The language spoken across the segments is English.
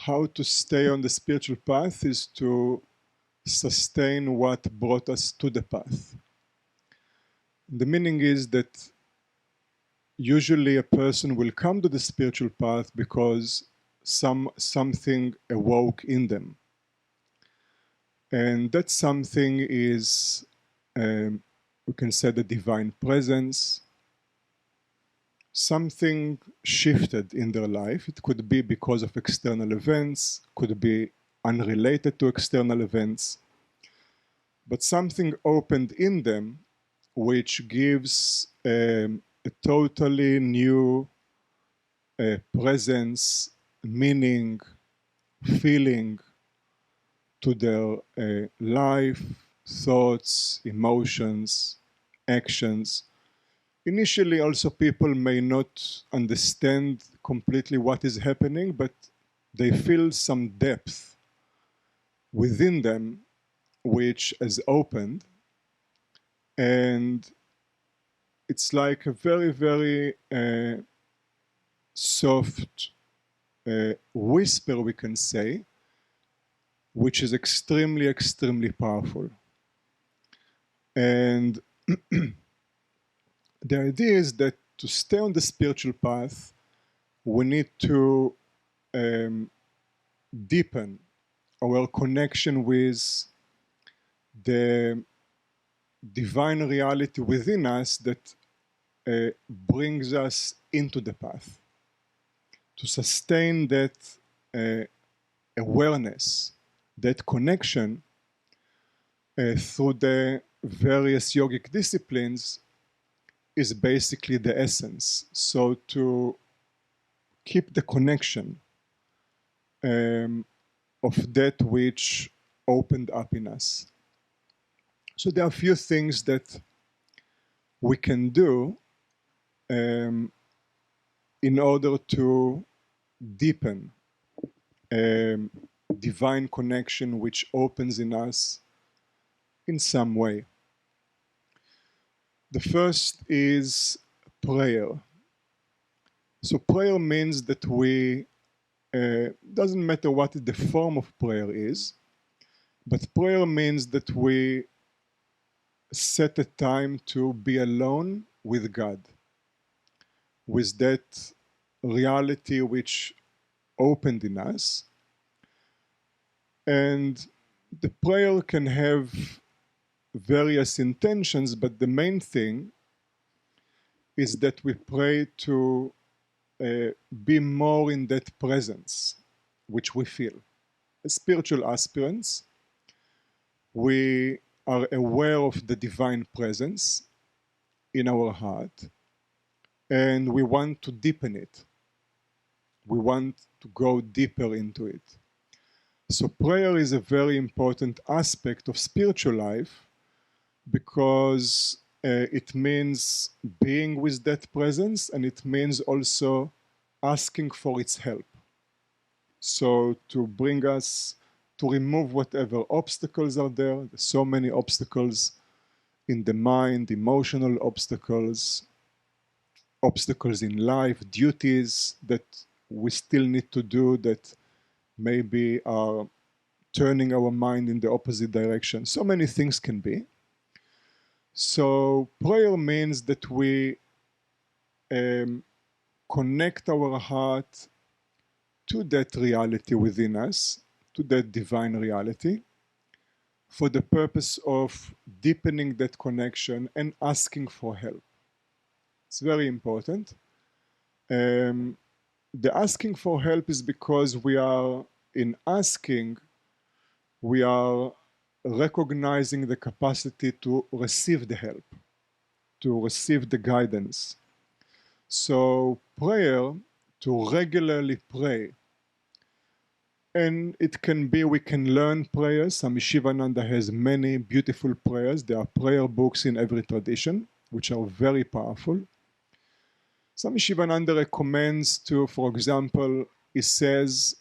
how to stay on the spiritual path is to sustain what brought us to the path. The meaning is that usually a person will come to the spiritual path because something awoke in them. And that something is, we can say, the divine presence. Something shifted in their life. It could be because of external events, could be unrelated to external events. But something opened in them which gives a totally new presence, meaning, feeling to their life, thoughts, emotions, actions. Initially, also, people may not understand completely what is happening, but they feel some depth within them which has opened, and it's like a very, very soft whisper, we can say, which is extremely, extremely powerful. And the idea is that to stay on the spiritual path, we need to deepen our connection with the divine reality within us that brings us into the path. To sustain that awareness, that connection through the various yogic disciplines is basically the essence. So to keep the connection of that which opened up in us. So there are a few things that we can do in order to deepen divine connection which opens in us in some way. The first is prayer. So prayer means that we, doesn't matter what the form of prayer is, but prayer means that we set a time to be alone with God, with that reality which opened in us. And the prayer can have various intentions, but the main thing is that we pray to be more in that presence which we feel. As spiritual aspirants, we are aware of the divine presence in our heart, and we want to deepen it. We want to go deeper into it. So prayer is a very important aspect of spiritual life because it means being with that presence, and it means also asking for its help. So to bring us, to remove whatever obstacles are there. There's so many obstacles in the mind, emotional obstacles, obstacles in life, duties that we still need to do that maybe are turning our mind in the opposite direction. So many things can be. So prayer means that we connect our heart to that reality within us, to that divine reality, for the purpose of deepening that connection and asking for help. It's very important. The asking for help is because we are, in asking, we are recognizing the capacity to receive the help, to receive the guidance. So prayer, to regularly pray, and it can be, we can learn prayers. Swami Sivananda has many beautiful prayers. There are prayer books in every tradition, which are very powerful. Swami Sivananda recommends to, for example, he says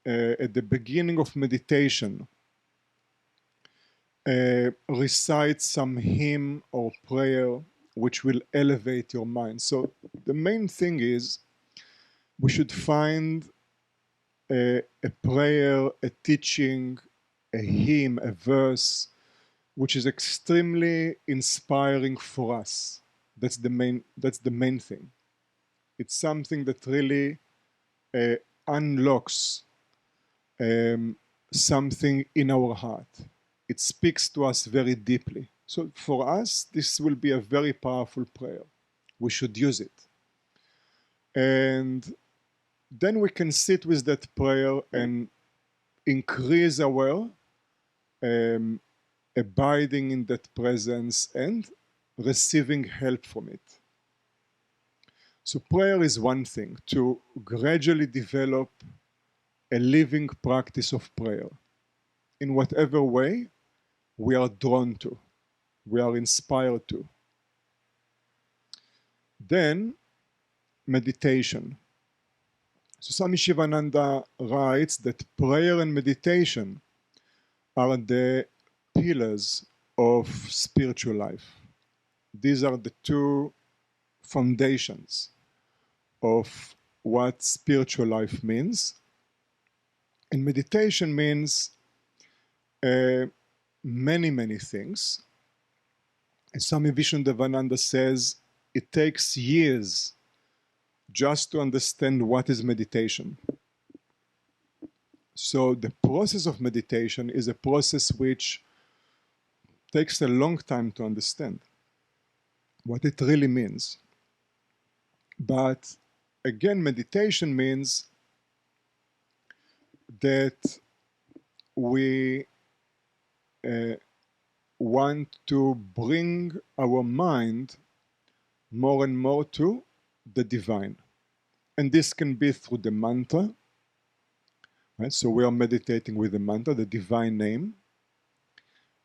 at the beginning of meditation, recite some hymn or prayer which will elevate your mind. So the main thing is we should find a prayer, a teaching, a hymn, a verse, which is extremely inspiring for us. That's the main thing. It's something that really unlocks something in our heart. It speaks to us very deeply. So for us, this will be a very powerful prayer. We should use it. And then we can sit with that prayer and increase our abiding in that presence and receiving help from it. So prayer is one thing, to gradually develop a living practice of prayer in whatever way we are drawn to, we are inspired to. Then meditation. So Swami Sivananda writes that prayer and meditation are the pillars of spiritual life. These are the two foundations of what spiritual life means. And meditation means many things. As Swami Vishnudevananda says, it takes years just to understand what is meditation. So the process of meditation is a process which takes a long time to understand what it really means. But again, meditation means that we want to bring our mind more and more to the divine. And this can be through the mantra. Right? So we are meditating with the mantra, the divine name.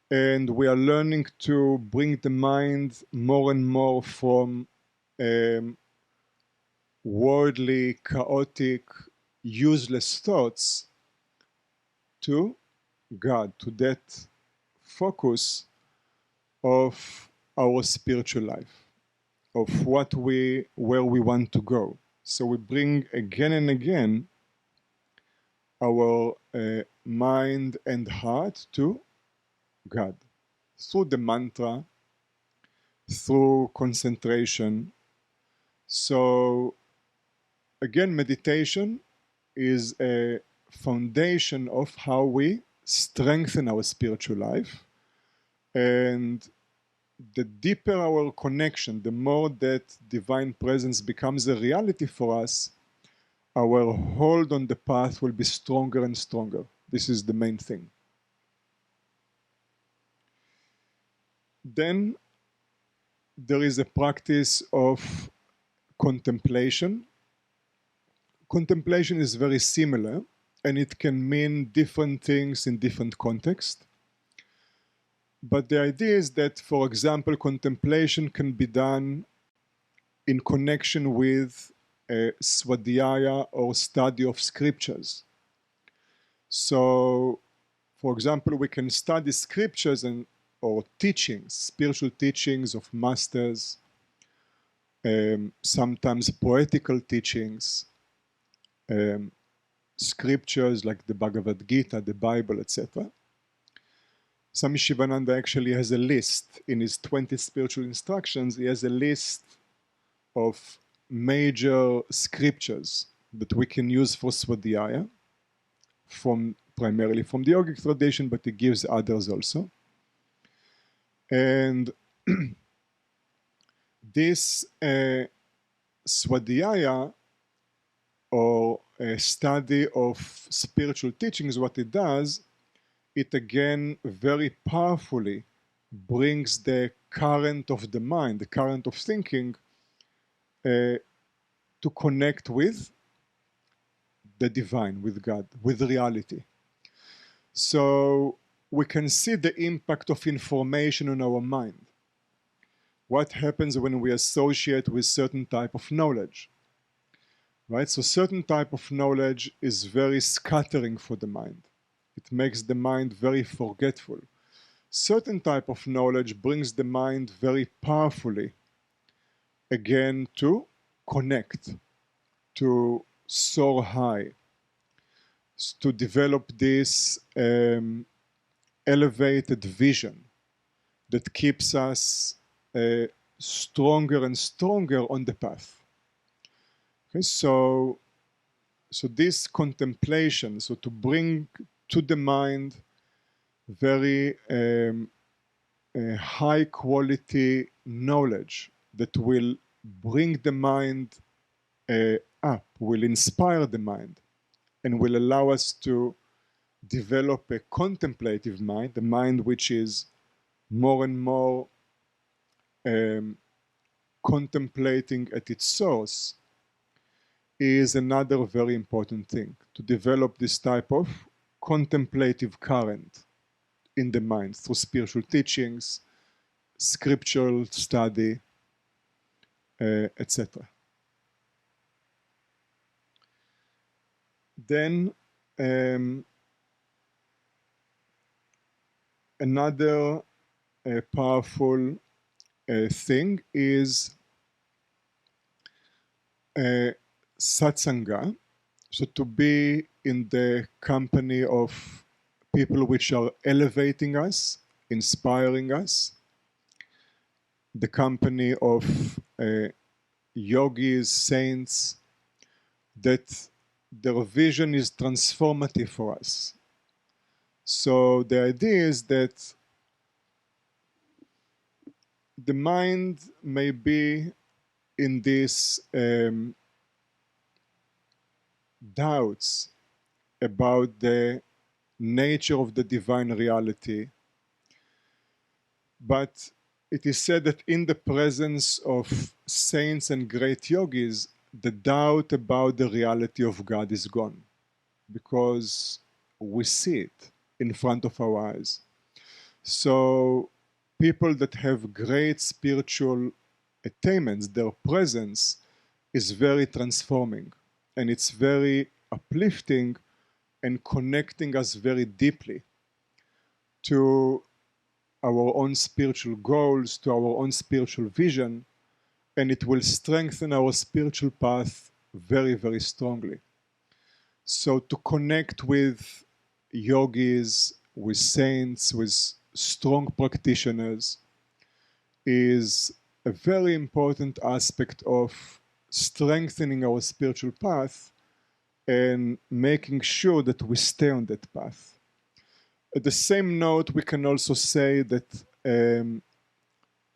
And we are learning to bring the mind more and more from worldly, chaotic, useless thoughts to God, to that focus of our spiritual life, of where we want to go. So we bring again and again our mind and heart to God through the mantra, through concentration. So again, meditation is a foundation of how we strengthen our spiritual life. And the deeper our connection, the more that divine presence becomes a reality for us, our hold on the path will be stronger and stronger. This is the main thing. Then there is a practice of contemplation. Contemplation is very similar, and it can mean different things in different contexts. But the idea is that, for example, contemplation can be done in connection with swadhyaya or study of scriptures. So, for example, we can study scriptures or teachings, spiritual teachings of masters, sometimes poetical teachings, scriptures like the Bhagavad Gita, the Bible, etc. Swami Sivananda actually has a list in his 20 spiritual instructions. He has a list of major scriptures that we can use for swadhyaya, primarily from the yogic tradition, but he gives others also. And this swadhyaya, or a study of spiritual teachings, what it does, it again very powerfully brings the current of the mind, the current of thinking, to connect with the divine, with God, with reality. So we can see the impact of information on our mind. What happens when we associate with certain type of knowledge? Right? So certain type of knowledge is very scattering for the mind. It makes the mind very forgetful. Certain type of knowledge brings the mind very powerfully, again, to connect, to soar high. to develop this elevated vision that keeps us stronger and stronger on the path. Okay, so this contemplation, so to bring to the mind very high quality knowledge that will bring the mind up, will inspire the mind, and will allow us to develop a contemplative mind, the mind which is more and more contemplating at its source, is another very important thing, to develop this type of contemplative current in the mind through spiritual teachings, scriptural study, etc. Then another powerful thing is satsanga, so to be in the company of people which are elevating us, inspiring us, the company of yogis, saints, that their vision is transformative for us. So the idea is that the mind may be in these doubts about the nature of the divine reality, but it is said that in the presence of saints and great yogis, the doubt about the reality of God is gone, because we see it in front of our eyes. So people that have great spiritual attainments, their presence is very transforming, and it's very uplifting and connecting us very deeply to our own spiritual goals, to our own spiritual vision, and it will strengthen our spiritual path very, very strongly. So to connect with yogis, with saints, with strong practitioners is a very important aspect of strengthening our spiritual path and making sure that we stay on that path. At the same note, we can also say that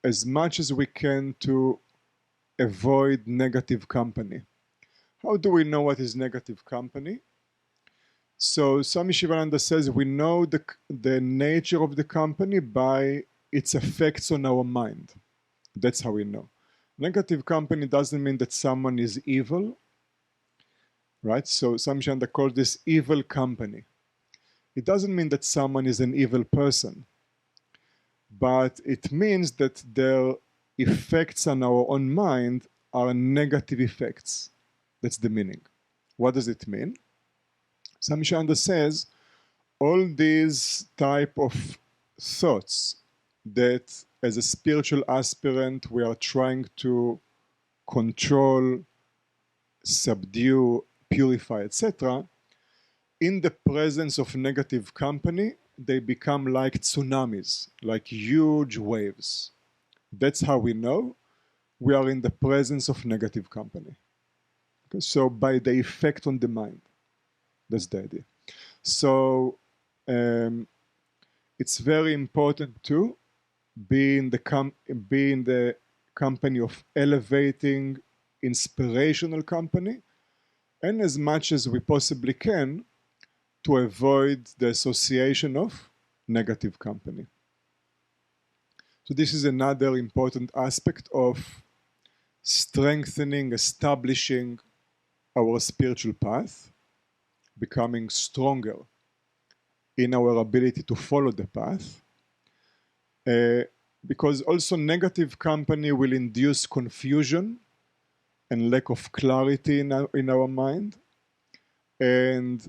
as much as we can to avoid negative company. How do we know what is negative company? So Swami Shivananda says we know the nature of the company by its effects on our mind. That's how we know. Negative company doesn't mean that someone is evil, right? So Swami Shivananda calls this evil company. It doesn't mean that someone is an evil person, but it means that their effects on our own mind are negative effects. That's the meaning. What does it mean? Swami Shivananda says all these type of thoughts that as a spiritual aspirant we are trying to control, subdue, purify, etc., in the presence of negative company, they become like tsunamis, like huge waves. That's how we know we are in the presence of negative company. Okay? So by the effect on the mind, that's the idea. So it's very important to be in the company of elevating, inspirational company, and as much as we possibly can to avoid the association of negative company. So this is another important aspect of strengthening, establishing our spiritual path, becoming stronger in our ability to follow the path, because also negative company will induce confusion and lack of clarity in our mind, and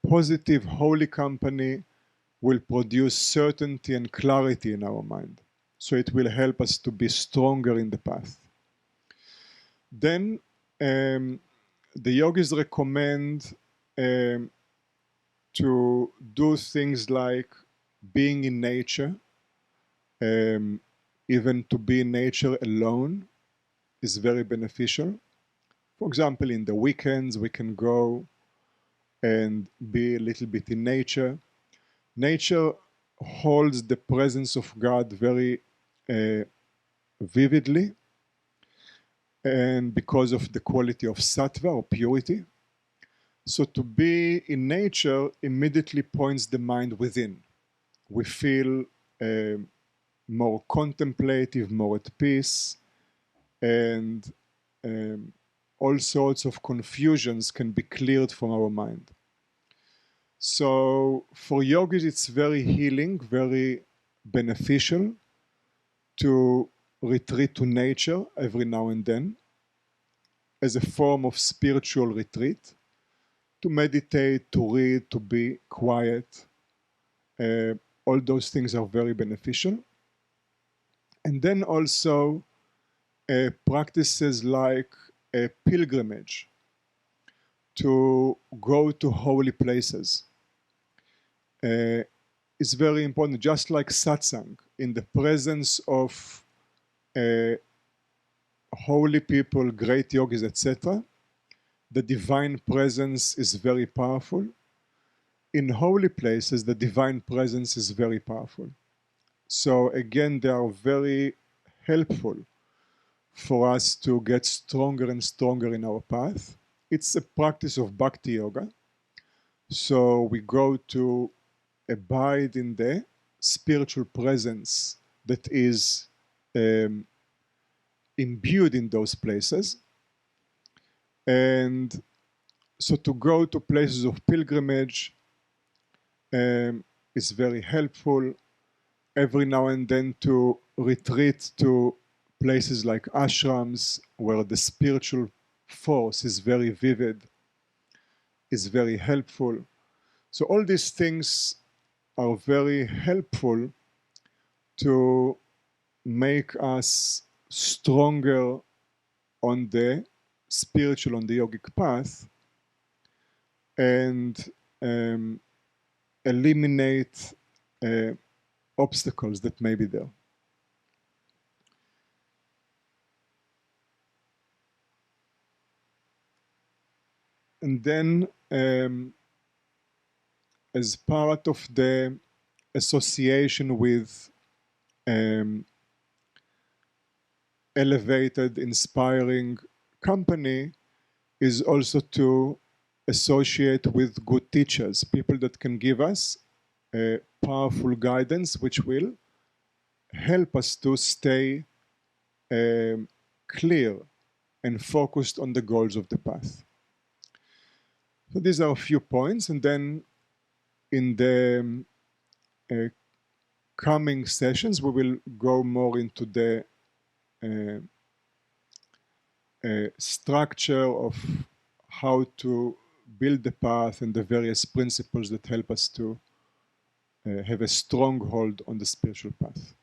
positive holy company will produce certainty and clarity in our mind. So it will help us to be stronger in the path. Then the yogis recommend um, to do things like being in nature, um, even to be in nature alone is very beneficial. For example, in the weekends, we can go and be a little bit in nature. Nature holds the presence of God very vividly, and because of the quality of sattva or purity. So to be in nature immediately points the mind within. We feel more contemplative, more at peace, and all sorts of confusions can be cleared from our mind. So for yogis, it's very healing, very beneficial to retreat to nature every now and then as a form of spiritual retreat, to meditate, to read, to be quiet. All those things are very beneficial. And then also practices like a pilgrimage, to go to holy places, is very important, just like satsang, in the presence of holy people, great yogis, etc. The divine presence is very powerful. In holy places, the divine presence is very powerful. So again, they are very helpful for us to get stronger and stronger in our path. It's a practice of bhakti yoga. So we go to abide in the spiritual presence that is imbued in those places. And so to go to places of pilgrimage is very helpful. Every now and then to retreat to places like ashrams, where the spiritual force is very vivid, is very helpful. So all these things are very helpful to make us stronger on the spiritual, on the yogic path, and eliminate obstacles that may be there. And then as part of the association with elevated, inspiring company is also to associate with good teachers, people that can give us powerful guidance, which will help us to stay clear and focused on the goals of the path. So these are a few points, and then in the coming sessions we will go more into the structure of how to build the path and the various principles that help us to have a strong hold on the spiritual path.